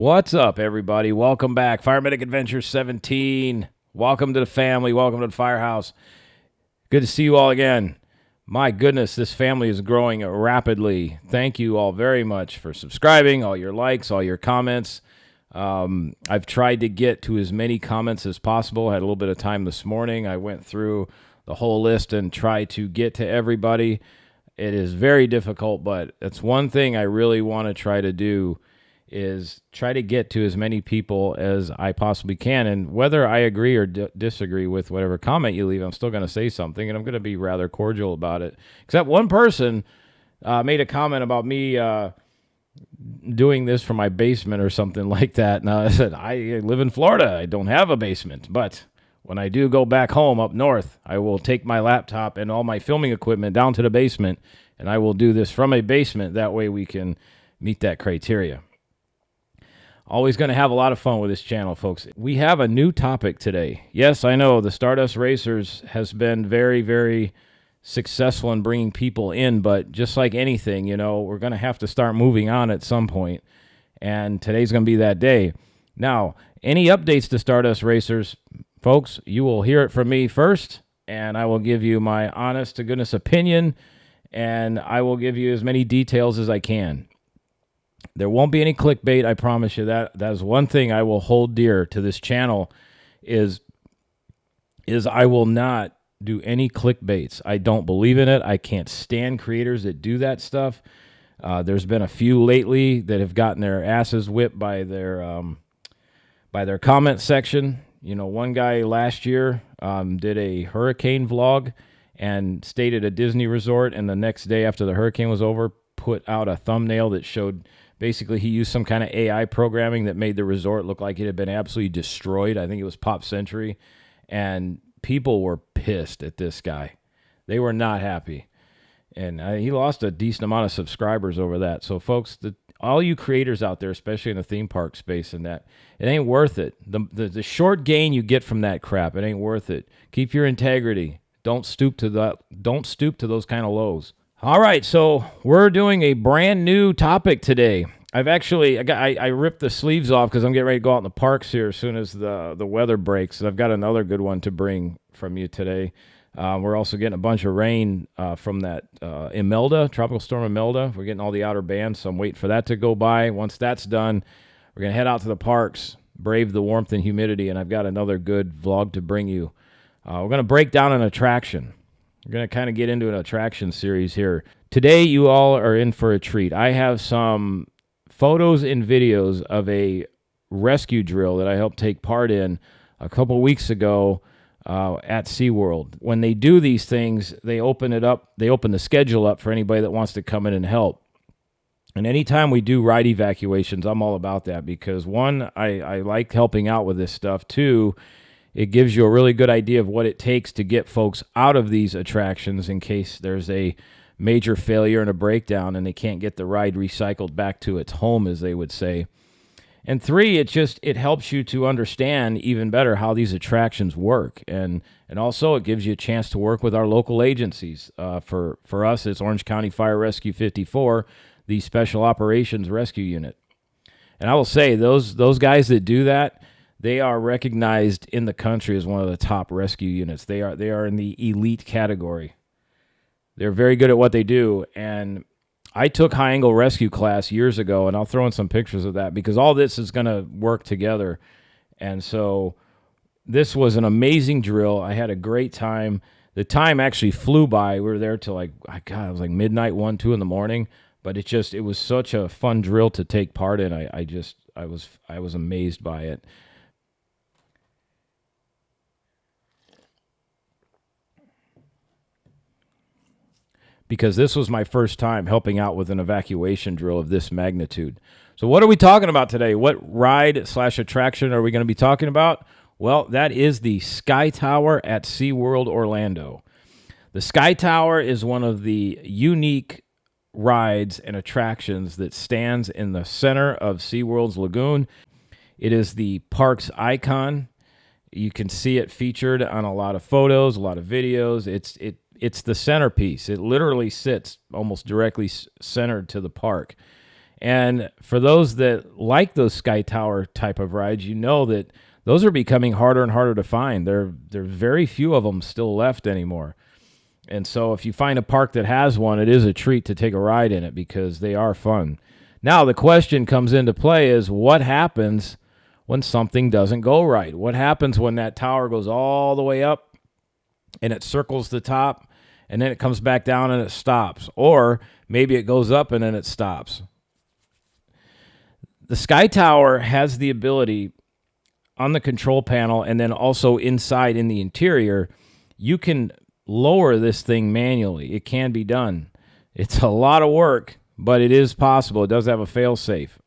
What's up, everybody? Welcome back. Fire Medic Adventure 17. Welcome to the family. Welcome to the firehouse. Good to see you all again. My goodness, this family is growing rapidly. Thank you all very much for subscribing, all your likes, all your comments. I've tried to get to as many comments as possible. I had a little bit of time this morning. I went through the whole list and tried to get to everybody. It is very difficult, but that's one thing I really want to try to do is try to get to as many people as I possibly can. And whether I agree or disagree with whatever comment you leave, I'm still going to say something, and I'm going to be rather cordial about it. Except one person made a comment about me doing this from my basement or something like that. And I said, I live in Florida. I don't have a basement. But when I do go back home up north, I will take my laptop and all my filming equipment down to the basement, and I will do this from a basement. That way we can meet that criteria. Always going to have a lot of fun with this channel, folks. We have a new topic today. Yes, I know the Stardust Racers has been very, very successful in bringing people in, but just like anything, you know, we're going to have to start moving on at some point, and today's going to be that day. Now, any updates to Stardust Racers, folks, you will hear it from me first, and I will give you my honest-to-goodness opinion, and I will give you as many details as I can. There won't be any clickbait, I promise you that. That is one thing I will hold dear to this channel is I will not do any clickbaits. I don't believe in it. I can't stand creators that do that stuff. There's been a few lately that have gotten their asses whipped by their comment section. You know, one guy last year did a hurricane vlog and stayed at a Disney resort, and the next day after the hurricane was over, put out a thumbnail that showed basically he used some kind of AI programming that made the resort look like it had been absolutely destroyed. I think it was Pop Century, and people were pissed at this guy. They were not happy, and he lost a decent amount of subscribers over that. So, folks, all you creators out there, especially in the theme park space and that, it ain't worth it. The short gain you get from that crap, it ain't worth it. Keep your integrity. Don't stoop to those kind of lows. All right, so we're doing a brand new topic today. I ripped the sleeves off because I'm getting ready to go out in the parks here as soon as the weather breaks. And I've got another good one to bring from you today. We're also getting a bunch of rain from that Imelda, Tropical Storm Imelda. We're getting all the outer bands, so I'm waiting for that to go by. Once that's done, we're going to head out to the parks, brave the warmth and humidity, and I've got another good vlog to bring you. We're going to break down an attraction. We're going to kind of get into an attraction series here. Today, you all are in for a treat. I have some photos and videos of a rescue drill that I helped take part in a couple weeks ago at SeaWorld. When they do these things, they open it up. They open the schedule up for anybody that wants to come in and help. And anytime we do ride evacuations, I'm all about that because, one, I like helping out with this stuff. Two, it gives you a really good idea of what it takes to get folks out of these attractions in case there's a major failure and a breakdown and they can't get the ride recycled back to its home, as they would say. And three, it helps you to understand even better how these attractions work. And also it gives you a chance to work with our local agencies. For us, it's Orange County Fire Rescue 54, the Special Operations Rescue Unit. And I will say, those guys that do that, they are recognized in the country as one of the top rescue units. They are in the elite category. They're very good at what they do. And I took high angle rescue class years ago, and I'll throw in some pictures of that because all this is going to work together. And so this was an amazing drill. I had a great time. The time actually flew by. We were there till it was like midnight, 1, 2 in the morning. But it was such a fun drill to take part in. I was amazed by it. Because this was my first time helping out with an evacuation drill of this magnitude. So what are we talking about today? What ride/attraction are we going to be talking about? Well, that is the Sky Tower at SeaWorld Orlando. The Sky Tower is one of the unique rides and attractions that stands in the center of SeaWorld's lagoon. It is the park's icon. You can see it featured on a lot of photos, a lot of videos. It's the centerpiece. It literally sits almost directly centered to the park. And for those that like those Sky Tower type of rides, you know that those are becoming harder and harder to find. There's very few of them still left anymore. And so if you find a park that has one, it is a treat to take a ride in it because they are fun. Now the question comes into play is what happens when something doesn't go right? What happens when that tower goes all the way up and it circles the top and then it comes back down and it stops? Or maybe it goes up and then it stops. The Sky Tower has the ability on the control panel and then also inside in the interior, you can lower this thing manually. It can be done. It's a lot of work, but it is possible. It does have a fail-safe.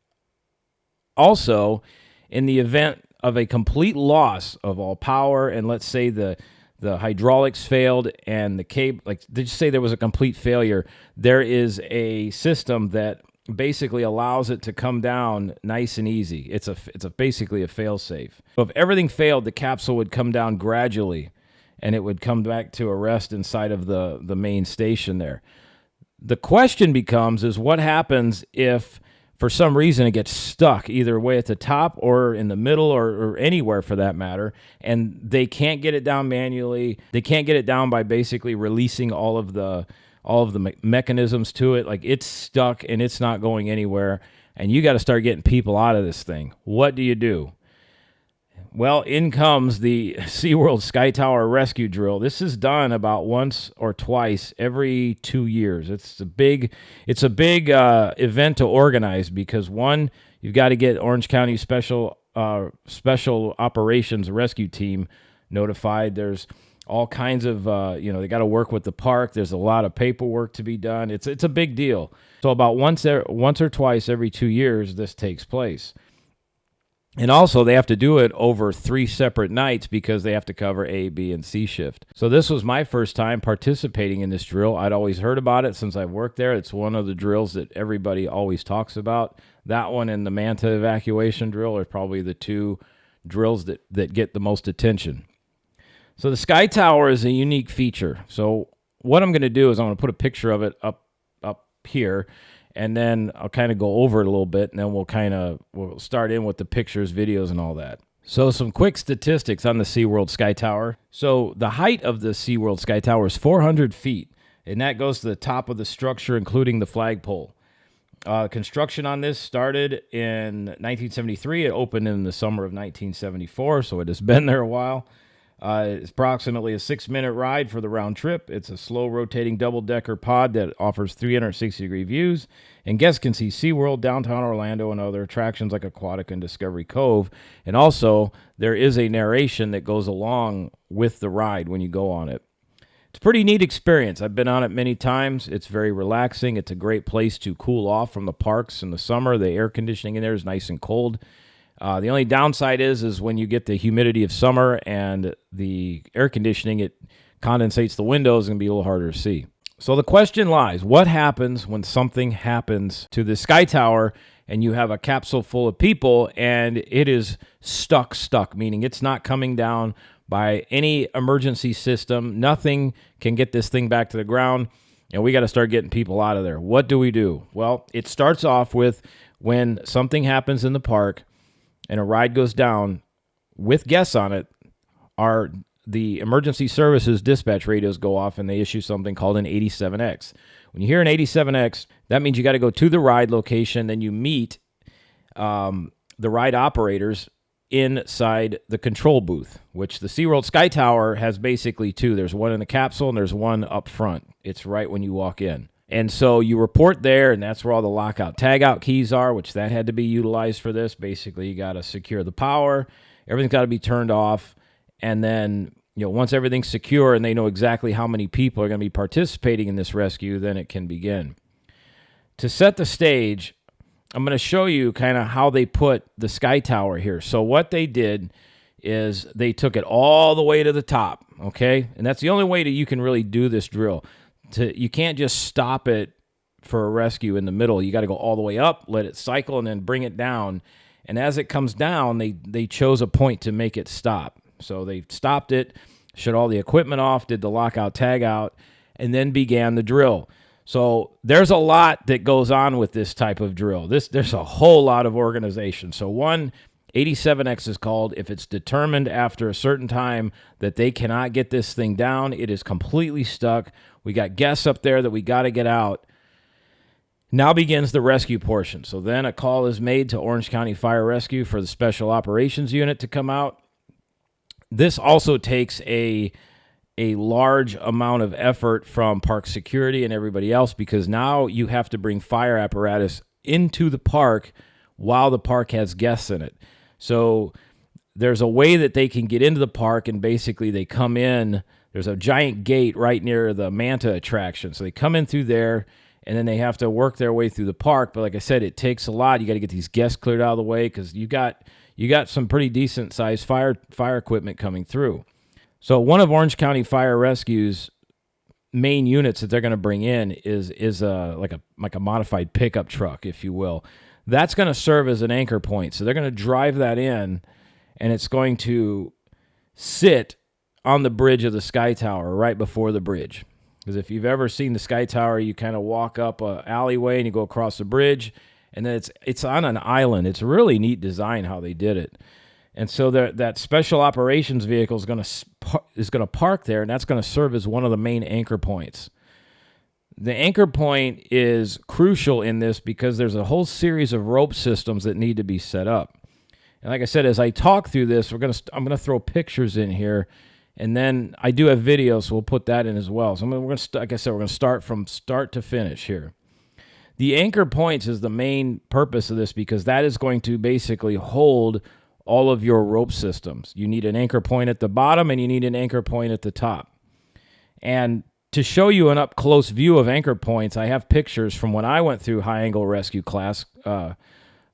Also, in the event of a complete loss of all power, and let's say the hydraulics failed and the cable, like did you say there was a complete failure, there is a system that basically allows it to come down nice and easy. It's basically a fail-safe. So if everything failed, the capsule would come down gradually, and it would come back to a rest inside of the main station there. The question becomes is what happens if for some reason it gets stuck either way at the top or in the middle or anywhere for that matter, and they can't get it down manually. They can't get it down by basically releasing all of the mechanisms to it. Like it's stuck and it's not going anywhere, and you got to start getting people out of this thing. What do you do? Well, in comes the SeaWorld SkyTower Rescue Drill. This is done about once or twice every 2 years. It's a big event to organize because, one, you've got to get Orange County Special Operations Rescue Team notified. There's all kinds of, they got to work with the park. There's a lot of paperwork to be done. It's a big deal. So about once or twice every 2 years, this takes place. And also, they have to do it over 3 separate nights because they have to cover A, B, and C shift. So this was my first time participating in this drill. I'd always heard about it since I've worked there. It's one of the drills that everybody always talks about. That one and the Manta evacuation drill are probably the 2 drills that get the most attention. So the Sky Tower is a unique feature. So what I'm going to do is I'm going to put a picture of it up here, and then I'll kind of go over it a little bit, and then we'll start in with the pictures, videos, and all that. So some quick statistics on the SeaWorld Sky Tower. So the height of the SeaWorld Sky Tower is 400 feet, and that goes to the top of the structure, including the flagpole. Construction on this started in 1973. It opened in the summer of 1974, so it has been there a while. It's approximately a 6-minute ride for the round trip. It's a slow rotating double-decker pod that offers 360-degree views, and guests can see SeaWorld, downtown Orlando, and other attractions like Aquatic and Discovery Cove. And also, there is a narration that goes along with the ride when you go on it. It's a pretty neat experience. I've been on it many times. It's very relaxing. It's a great place to cool off from the parks in the summer. The air conditioning in there is nice and cold. The only downside is when you get the humidity of summer and the air conditioning, it condensates the windows and can be a little harder to see. So the question lies, what happens when something happens to the Sky Tower and you have a capsule full of people and it is stuck, meaning it's not coming down by any emergency system. Nothing can get this thing back to the ground, and we got to start getting people out of there. What do we do? Well, it starts off with when something happens in the park and a ride goes down with guests on it, the emergency services dispatch radios go off and they issue something called an 87X. When you hear an 87X, that means you got to go to the ride location, then you meet the ride operators inside the control booth, which the SeaWorld Sky Tower has basically 2. There's one in the capsule and there's one up front. It's right when you walk in. And so you report there, and that's where all the lockout tagout keys are, which that had to be utilized for this. Basically, you got to secure the power. Everything's got to be turned off. And then, once everything's secure and they know exactly how many people are going to be participating in this rescue, then it can begin. To set the stage, I'm going to show you kind of how they put the Sky Tower here. So what they did is they took it all the way to the top, okay? And that's the only way that you can really do this drill. You can't just stop it for a rescue in the middle. You got to go all the way up, let it cycle, and then bring it down. And as it comes down, they chose a point to make it stop. So they stopped it, shut all the equipment off, did the lockout tag out, and then began the drill. So there's a lot that goes on with this type of drill. There's a whole lot of organization. So 87X is called. If it's determined after a certain time that they cannot get this thing down, it is completely stuck. We got guests up there that we got to get out. Now begins the rescue portion. So then a call is made to Orange County Fire Rescue for the Special Operations Unit to come out. This also takes a large amount of effort from park security and everybody else, because now you have to bring fire apparatus into the park while the park has guests in it. So there's a way that they can get into the park, and basically they come in. There's a giant gate right near the Manta attraction. So they come in through there, and then they have to work their way through the park. But like I said, it takes a lot. You got to get these guests cleared out of the way, because you got some pretty decent sized fire equipment coming through. So one of Orange County Fire Rescue's main units that they're going to bring in is like a modified pickup truck, if you will. That's going to serve as an anchor point. So they're going to drive that in, and it's going to sit on the bridge of the Sky Tower, right before the bridge. Because if you've ever seen the Sky Tower, you kind of walk up an alleyway and you go across the bridge, and then it's on an island. It's a really neat design how they did it. And so that special operations vehicle is going to park there, and that's going to serve as one of the main anchor points. The anchor point is crucial in this because there's a whole series of rope systems that need to be set up. And like I said, as I talk through this, I'm going to throw pictures in here, and then I do have video, so we'll put that in as well. So like I said, we're going to start from start to finish here. The anchor points is the main purpose of this, because that is going to basically hold all of your rope systems. You need an anchor point at the bottom, and you need an anchor point at the top. And to show you an up-close view of anchor points, I have pictures from when I went through high-angle rescue class a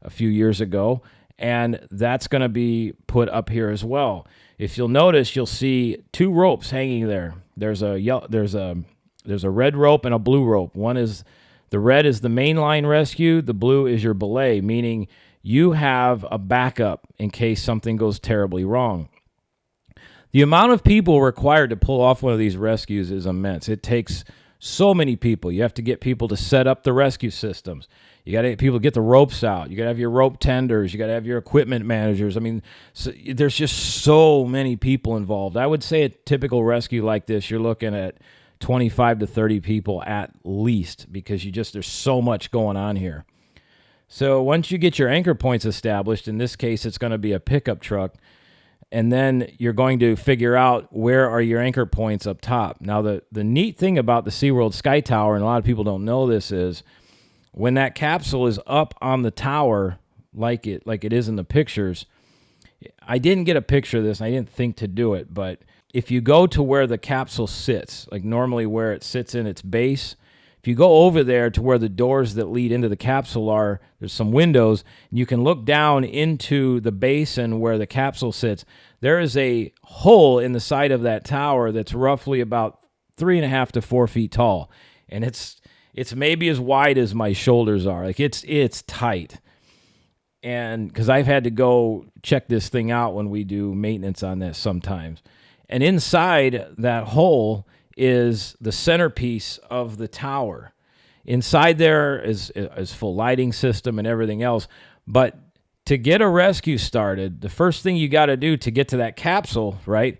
few years ago, and that's going to be put up here as well. If you'll notice, you'll see two ropes hanging there. There's a red rope and a blue rope. The red is the mainline rescue. The blue is your belay, meaning you have a backup in case something goes terribly wrong. The amount of people required to pull off one of these rescues is immense. It takes so many people. You have to get people to set up the rescue systems. You got to get people to get the ropes out. You got to have your rope tenders. You got to have your equipment managers. I mean, there's just so many people involved. I would say a typical rescue like this, you're looking at 25 to 30 people at least, because there's so much going on here. So once you get your anchor points established, in this case, it's going to be a pickup truck, and then you're going to figure out where are your anchor points up top. Now, the neat thing about the SeaWorld SkyTower, and a lot of people don't know this, is when that capsule is up on the tower, like it is in the pictures, I didn't get a picture of this, and I didn't think to do it, but if you go to where the capsule sits, like normally where it sits in its base, if you go over there to where the doors that lead into the capsule are, there's some windows, and you can look down into the basin where the capsule sits. There is a hole in the side of that tower that's roughly about 3.5 to 4 feet tall, and it's maybe as wide as my shoulders are. Like it's tight, and because I've had to go check this thing out when we do maintenance on this sometimes, and inside that hole is the centerpiece of the tower. Inside there is full lighting system and everything else. But to get a rescue started, the first thing you got to do to get to that capsule, right,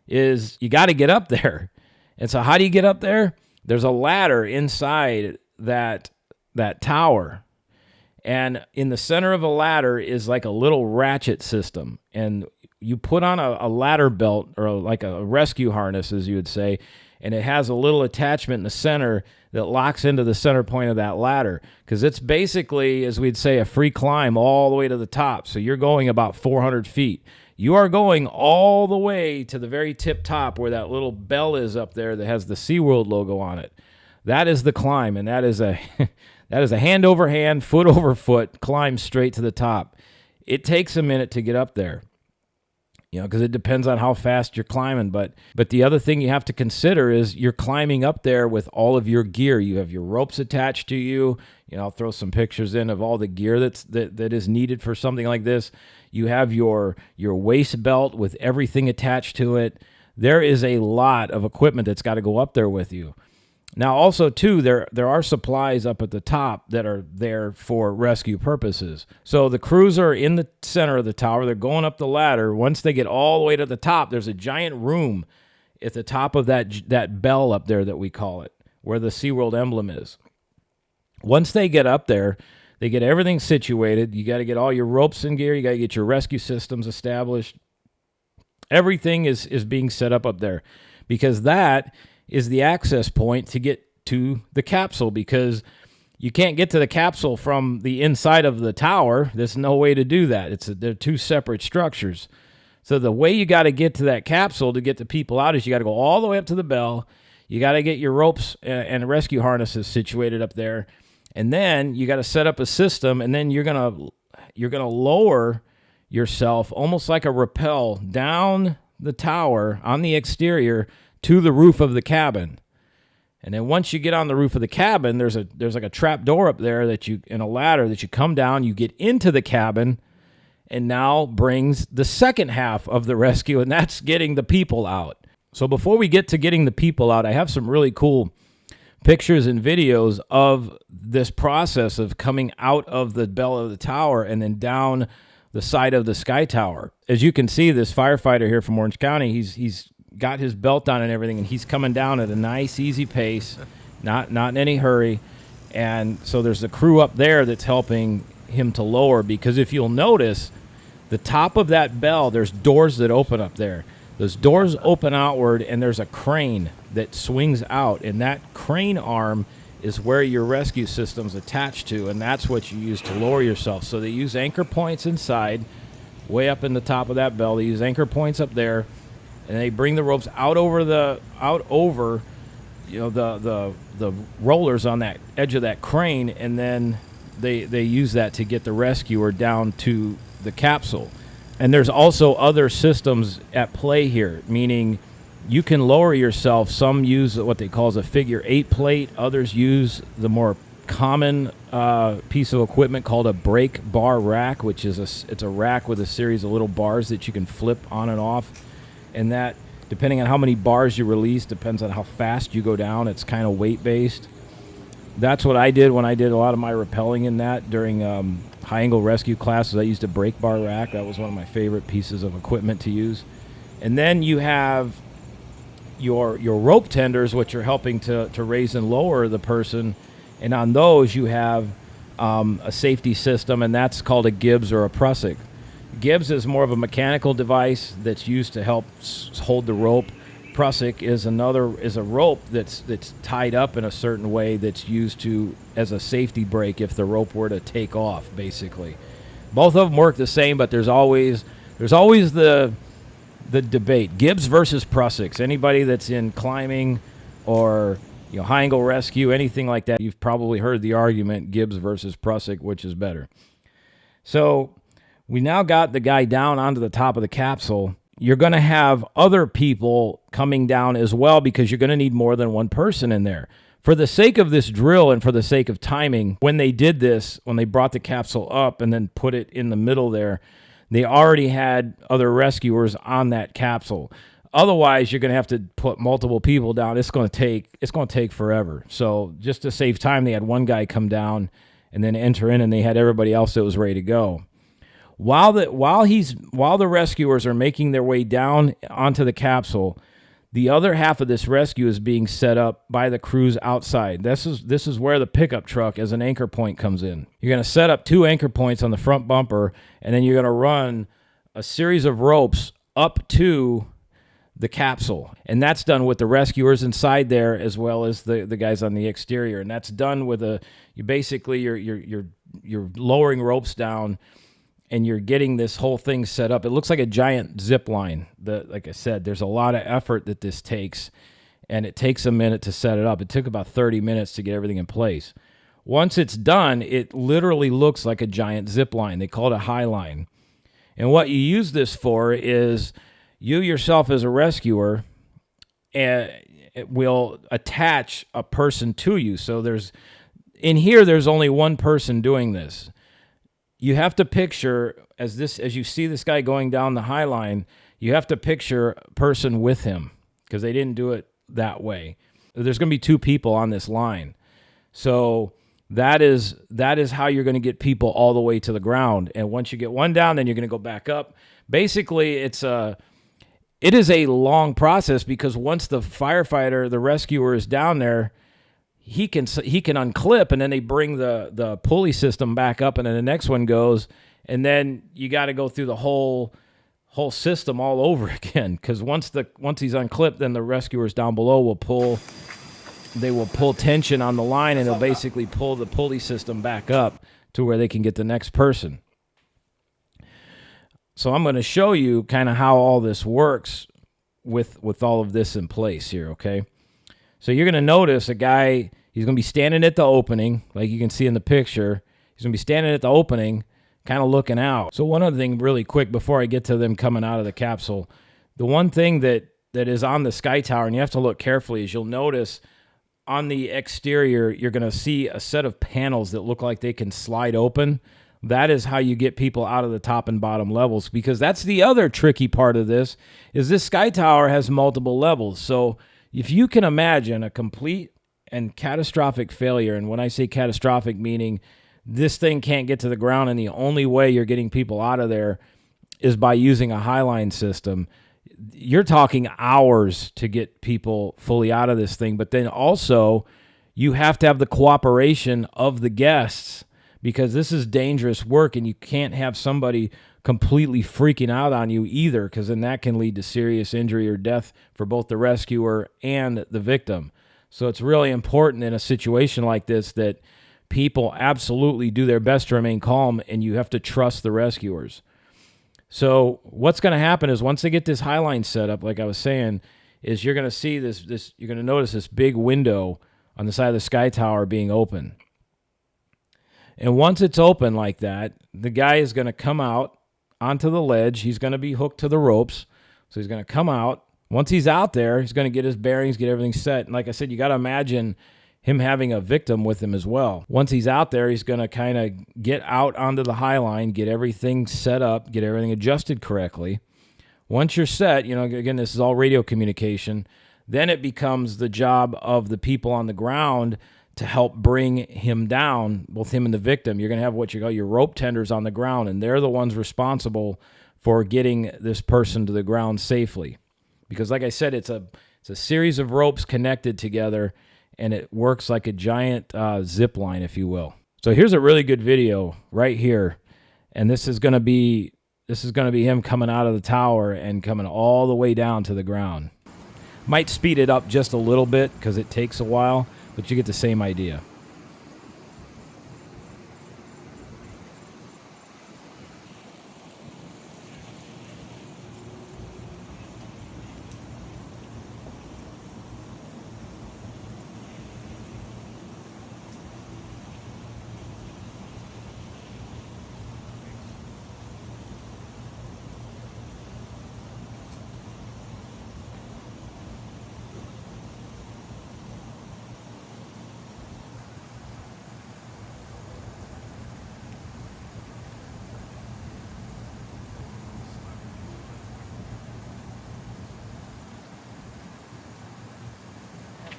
is you got to get up there. And so how do you get up there? There's a ladder inside that tower. And in the center of a ladder is like a little ratchet system. And you put on a ladder belt, or like a rescue harness, as you would say, and it has a little attachment in the center that locks into the center point of that ladder, because it's basically, as we'd say, a free climb all the way to the top. So you're going about 400 feet. You are going all the way to the very tip top where that little bell is up there that has the SeaWorld logo on it. That is the climb, and that is a hand over hand, foot over foot climb straight to the top. It takes a minute to get up there, because it depends on how fast you're climbing. But the other thing you have to consider is you're climbing up there with all of your gear. You have your ropes attached to you. I'll throw some pictures in of all the gear that is needed for something like this. You have your waist belt with everything attached to it. There is a lot of equipment that's got to go up there with you. Now, also, too, there are supplies up at the top that are there for rescue purposes. So the crews are in the center of the tower. They're going up the ladder. Once they get all the way to the top, there's a giant room at the top of that bell up there that we call it, where the SeaWorld emblem is. Once they get up there, they get everything situated. You got to get all your ropes in gear. You got to get your rescue systems established. Everything is being set up there, because that is the access point to get to the capsule, because you can't get to the capsule from the inside of the tower. There's no way to do that. They're two separate structures. So the way you got to get to that capsule to get the people out is you got to go all the way up to the bell. You got to get your ropes and rescue harnesses situated up there. And then you got to set up a system, and then you're going to lower yourself almost like a rappel down the tower on the exterior to the roof of the cabin. And then once you get on the roof of the cabin, there's like a trap door up there and a ladder that you come down, you get into the cabin, and now brings the second half of the rescue, and that's getting the people out. So before we get to getting the people out, I have some really cool pictures and videos of this process of coming out of the bell of the tower and then down the side of the Sky Tower. As you can see, this firefighter here from Orange County, he's got his belt on and everything, and he's coming down at a nice, easy pace, not in any hurry. And so there's a crew up there that's helping him to lower, because if you'll notice, the top of that bell, there's doors that open up there. Those doors open outward, and there's a crane that swings out, and that crane arm is where your rescue system's attached to, and that's what you use to lower yourself. So they use anchor points inside, way up in the top of that bell. They use anchor points up there, and they bring the ropes out over the rollers on that edge of that crane, and then they use that to get the rescuer down to the capsule. And there's also other systems at play here, meaning you can lower yourself. Some use what they call a figure 8 plate. Others use the more common piece of equipment called a brake bar rack, which is it's a rack with a series of little bars that you can flip on and off. And that, depending on how many bars you release, depends on how fast you go down. It's kind of weight-based. That's what I did when I did a lot of my rappelling in that during high-angle rescue classes. I used a brake bar rack. That was one of my favorite pieces of equipment to use. And then you have your rope tenders, which are helping to raise and lower the person. And on those, you have a safety system, and that's called a Gibbs or a Prusik. Gibbs is more of a mechanical device that's used to help hold the rope. Prusik is a rope that's tied up in a certain way that's used as a safety brake if the rope were to take off, basically. Both of them work the same, but there's always the debate. Gibbs versus Prusiks. Anybody that's in climbing or high angle rescue, anything like that, you've probably heard the argument Gibbs versus Prusik, which is better. So we now got the guy down onto the top of the capsule. You're going to have other people coming down as well, because you're going to need more than one person in there. For the sake of this drill and for the sake of timing, when they did this, when they brought the capsule up and then put it in the middle there, they already had other rescuers on that capsule. Otherwise, you're going to have to put multiple people down. It's going to take forever. So just to save time, they had one guy come down and then enter in, and they had everybody else that was ready to go. While the rescuers are making their way down onto the capsule, the other half of this rescue is being set up by the crews outside. This is where the pickup truck as an anchor point comes in. You're going to set up 2 anchor points on the front bumper, and then you're going to run a series of ropes up to the capsule. And that's done with the rescuers inside there as well as the guys on the exterior. And that's done with you're lowering ropes down, and you're getting this whole thing set up. It looks like a giant zip line. Like I said, there's a lot of effort that this takes, and it takes a minute to set it up. It took about 30 minutes to get everything in place. Once it's done, it literally looks like a giant zip line. They call it a high line. And what you use this for is you yourself as a rescuer it will attach a person to you. So there's only one person doing this. You have to picture, as you see this guy going down the high line, you have to picture a person with him, because they didn't do it that way. There's going to be 2 people on this line. So that is how you're going to get people all the way to the ground. And once you get one down, then you're going to go back up. Basically, it is a long process, because once the firefighter, the rescuer, is down there, he can unclip, and then they bring the pulley system back up, and then the next one goes, and then you got to go through the whole system all over again, because once he's unclipped, then the rescuers down below will pull tension on the line, and they'll basically pull the pulley system back up to where they can get the next person. So I'm going to show you kind of how all this works with all of this in place here, okay? So you're going to notice a guy, he's going to be standing at the opening, like you can see in the picture. He's going to be standing at the opening, kind of looking out. So one other thing really quick before I get to them coming out of the capsule, the one thing that is on the Sky Tower, and you have to look carefully, is you'll notice on the exterior, you're going to see a set of panels that look like they can slide open. That is how you get people out of the top and bottom levels, because that's the other tricky part of this, is this Sky Tower has multiple levels. So if you can imagine a complete and catastrophic failure, and when I say catastrophic, meaning this thing can't get to the ground and the only way you're getting people out of there is by using a highline system, you're talking hours to get people fully out of this thing. But then also you have to have the cooperation of the guests, because this is dangerous work, and you can't have somebody completely freaking out on you either, because then that can lead to serious injury or death for both the rescuer and the victim. So it's really important in a situation like this that people absolutely do their best to remain calm, and you have to trust the rescuers. So what's going to happen is once they get this highline set up, like I was saying, is you're going to see this you're going to notice this big window on the side of the Sky Tower being open. And once it's open like that, the guy is going to come out onto the ledge. He's going to be hooked to the ropes. So he's going to come out. Once he's out there, he's going to get his bearings, get everything set. And like I said, you got to imagine him having a victim with him as well. Once he's out there, he's going to kind of get out onto the high line, get everything set up, get everything adjusted correctly. Once you're set, again, this is all radio communication, then it becomes the job of the people on the ground to help bring him down, both him and the victim. You're going to have what you call your rope tenders on the ground, and they're the ones responsible for getting this person to the ground safely. Because like I said, it's a series of ropes connected together, and it works like a giant zip line, if you will. So here's a really good video right here, and this is going to be him coming out of the tower and coming all the way down to the ground. Might speed it up just a little bit because it takes a while, but you get the same idea.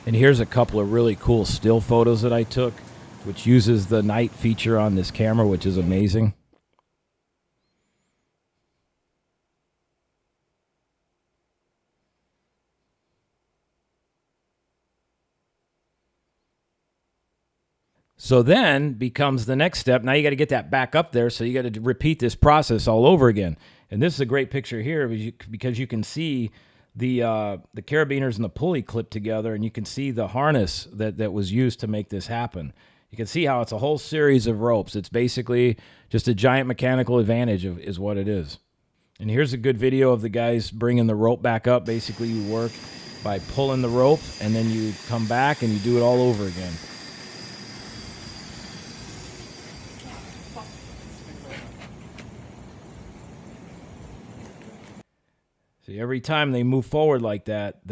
And here's a couple of really cool still photos that I took, which uses the night feature on this camera, which is amazing. So then becomes the next step. Now you got to get that back up there, so you got to repeat this process all over again. And this is a great picture here because you can see the carabiners and the pulley clipped together, and you can see the harness that was used to make this happen. You can see how it's a whole series of ropes. It's basically just a giant mechanical advantage is what it is. And here's a good video of the guys bringing the rope back up. Basically, you work by pulling the rope, and then you come back and you do it all over again. See, every time they move forward like that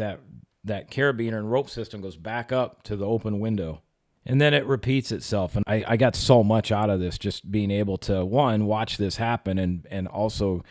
carabiner and rope system goes back up to the open window. And then it repeats itself. And I got so much out of this, just being able to, one, watch this happen and also,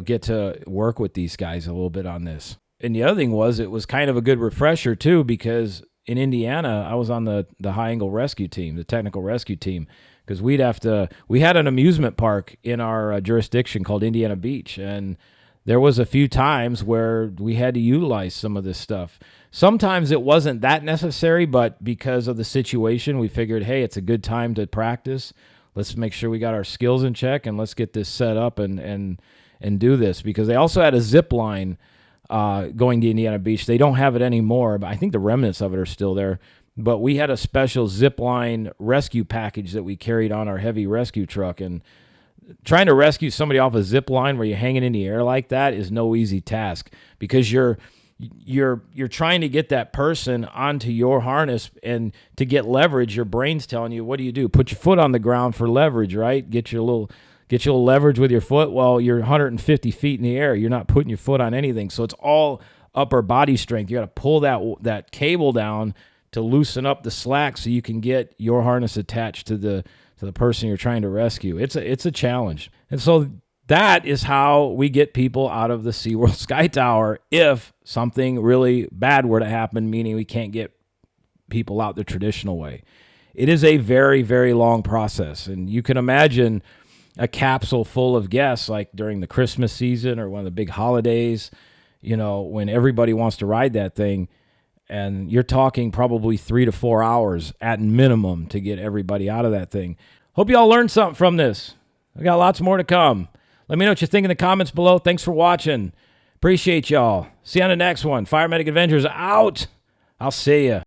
get to work with these guys a little bit on this. And the other thing was, it was kind of a good refresher too, because in Indiana, I was on the high angle rescue team, the technical rescue team, because we had an amusement park in our jurisdiction called Indiana Beach, and there was a few times where we had to utilize some of this stuff. Sometimes it wasn't that necessary, but because of the situation, we figured, hey, it's a good time to practice. Let's make sure we got our skills in check, and let's get this set up and do this. Because they also had a zip line going to Indiana Beach. They don't have it anymore, but I think the remnants of it are still there. But we had a special zip line rescue package that we carried on our heavy rescue truck, and trying to rescue somebody off a zip line where you're hanging in the air like that is no easy task, because you're trying to get that person onto your harness, and to get leverage, your brain's telling you, what do? Put your foot on the ground for leverage, right? Get your little leverage with your foot. Well, you're 150 feet in the air. You're not putting your foot on anything. So it's all upper body strength. You got to pull that cable down to loosen up the slack so you can get your harness attached to the person you're trying to rescue. It's a challenge. And so that is how we get people out of the SeaWorld SkyTower if something really bad were to happen, meaning we can't get people out the traditional way. It is a very, very long process. And you can imagine a capsule full of guests, like during the Christmas season or one of the big holidays, when everybody wants to ride that thing. And you're talking probably 3 to 4 hours at minimum to get everybody out of that thing. Hope you all learned something from this. We got lots more to come. Let me know what you think in the comments below. Thanks for watching. Appreciate y'all. See you on the next one. Fire Medic Adventures out. I'll see ya.